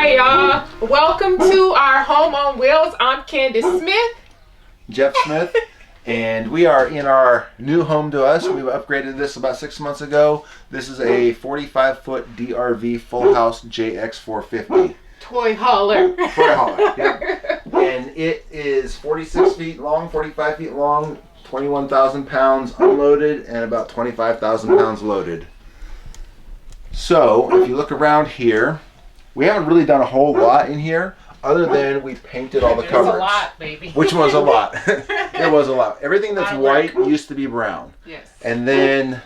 Hey y'all, welcome to our home on wheels. I'm Candace Smith. Jeff Smith, and we are in our new home to us. We've upgraded this about 6 months ago. This is a 45-foot DRV Full House JX450. Toy hauler. Toy hauler, yep. And it is 46 feet long, 45 feet long, 21,000 pounds unloaded, and about 25,000 pounds loaded. So, if you look around here, we haven't really done a whole lot in here, other than we painted all the cupboards. It's a lot, baby. Which was a lot. It was a lot. Everything that's white used to be brown. Yes. And then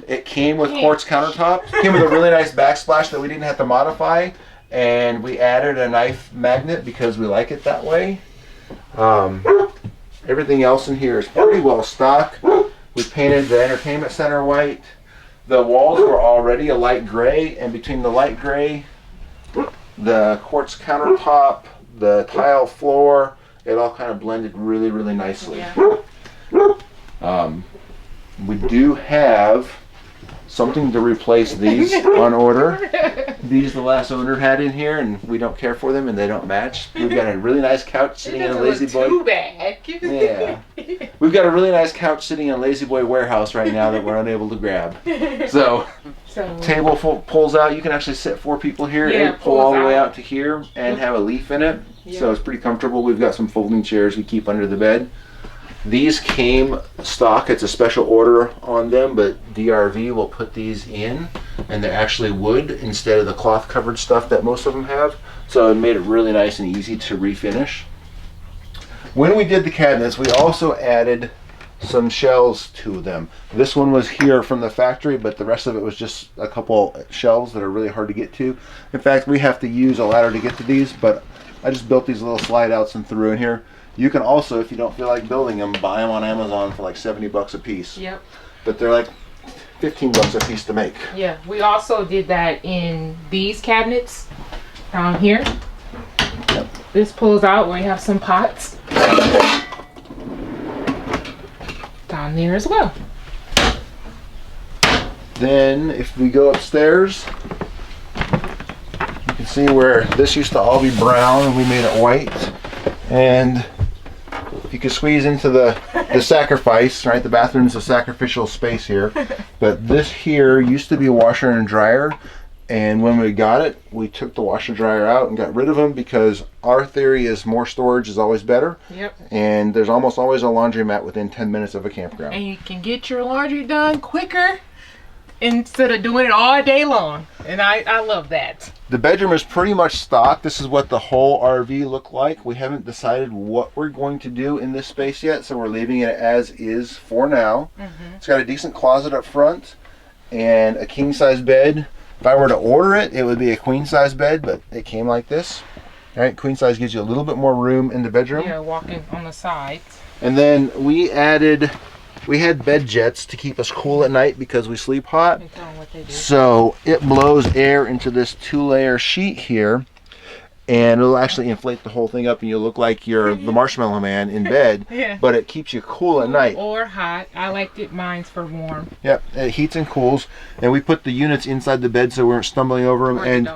it came with quartz countertops. It came with a really nice backsplash that we didn't have to modify. And we added a knife magnet because we like it that way. Everything else in here is pretty well stock. We painted the entertainment center white. The walls were already a light gray, and between the light gray, the quartz countertop, the tile floor, it all kind of blended really, really nicely. Yeah. We do have something to replace these on order. These the last owner had in here, and we don't care for them, and they don't match. We've got a really nice couch sitting in a Lazy Boy. Too bad. Yeah. We've got a really nice couch sitting in a Lazy Boy warehouse right now that we're unable to grab. So table pulls out. You can actually sit 4 people here. Yeah, Pull all the way out to here and have a leaf in it. Yeah. So it's pretty comfortable. We've got some folding chairs we keep under the bed. These came stock. It's a special order on them, but DRV will put these in, and they're actually wood instead of the cloth covered stuff that most of them have. So it made it really nice and easy to refinish. When we did the cabinets, we also added some shelves to them. This one was here from the factory, but the rest of it was just a couple shelves that are really hard to get to. In fact, we have to use a ladder to get to these, but I just built these little slide outs and threw in here. You can also, if you don't feel like building them, buy them on Amazon for like 70 bucks a piece. Yep. But they're like 15 bucks a piece to make. Yeah, we also did that in these cabinets down here. Yep. This pulls out where you have some pots. Down there as well. Then if we go upstairs, you can see where this used to all be brown and we made it white. And you can squeeze into the sacrifice, right? The bathroom's a sacrificial space here. But this here used to be a washer and dryer. And when we got it, we took the washer dryer out and got rid of them because our theory is more storage is always better. Yep. And there's almost always a laundromat within 10 minutes of a campground. And you can get your laundry done quicker instead of doing it all day long. And I love that. The bedroom is pretty much stock. This is what the whole RV looked like. We haven't decided what we're going to do in this space yet, so we're leaving it as is for now. It's got a decent closet up front and a king size bed. If I were to order it, it would be a queen size bed, but it came like this. All right, queen size gives you a little bit more room in the bedroom. Yeah, walking on the sides. And then we had bed jets to keep us cool at night because we sleep hot. So it blows air into this 2-layer sheet here, and it'll actually inflate the whole thing up, and you'll look like you're the Marshmallow Man in bed. Yeah. But it keeps you cool at night. Or hot. I liked it. Mine's for warm. Yep, it heats and cools. And we put the units inside the bed so we weren't stumbling over them, and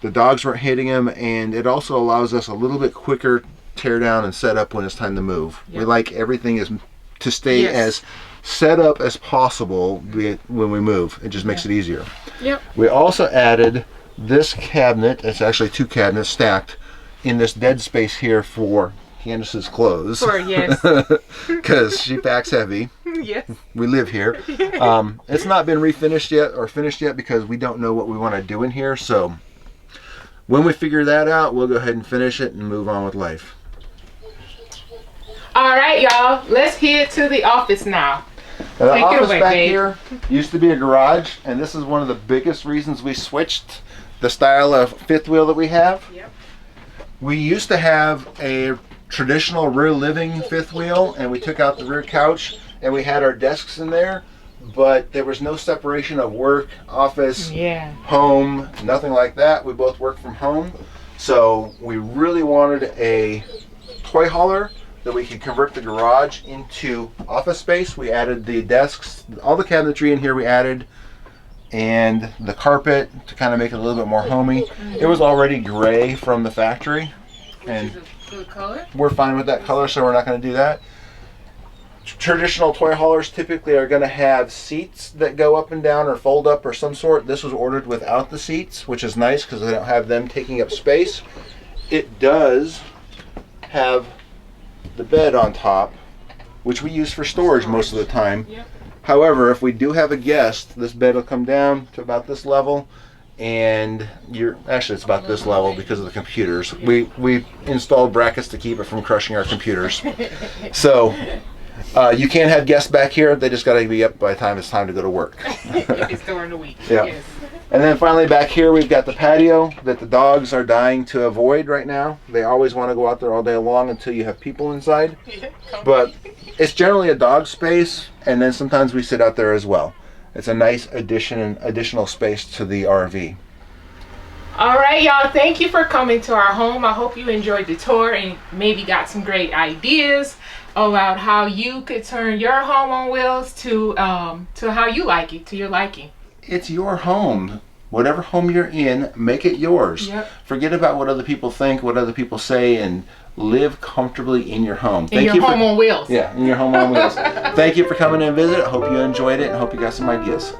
the dogs weren't hitting them. And it also allows us a little bit quicker tear down and set up when it's time to move. Yep. We like everything to stay as set up as possible when we move. It just makes it easier. Yep. We also added this cabinet. It's actually 2 cabinets stacked in this dead space here for Candace's clothes. Because she packs heavy. Yes. We live here. It's not been refinished yet or finished yet because we don't know what we want to do in here. So when we figure that out, we'll go ahead and finish it and move on with life. All right, y'all. Let's head to the office now. The office back here used to be a garage, and this is one of the biggest reasons we switched the style of fifth wheel that we have. Yep. We used to have a traditional rear living fifth wheel, and we took out the rear couch, and we had our desks in there, but there was no separation of work, office, home, nothing like that. We both work from home, so we really wanted a toy hauler that we could convert the garage into office space. We added the desks, all the cabinetry in here we added, and the carpet to kind of make it a little bit more homey. It was already gray from the factory, and Which is a good color. we're fine with that color, so we're not going to do that. Traditional toy haulers typically are going to have seats that go up and down or fold up or some sort. This was ordered without the seats, which is nice because they don't have them taking up space. It does have the bed on top, which we use for storage most of the time. Yep. However, if we do have a guest, this bed will come down to about this level, and actually it's about this level because of the computers. We installed brackets to keep it from crushing our computers. So you can't have guests back here. They just got to be up by the time it's time to go to work. If it's during the week. Yeah. Yes. And then finally back here we've got the patio that the dogs are dying to avoid right now. They always want to go out there all day long until you have people inside. Yeah, But it's generally a dog space, and then sometimes we sit out there as well. It's a nice additional space to the RV. All right, y'all. Thank you for coming to our home. I hope you enjoyed the tour and maybe got some great ideas about how you could turn your home on wheels to how you like it, to your liking. It's your home. Whatever home you're in, make it yours. Yep. Forget about what other people think, what other people say, and live comfortably in your home. In your home on wheels. Yeah, in your home on wheels. Thank you for coming and visit. I hope you enjoyed it and hope you got some ideas.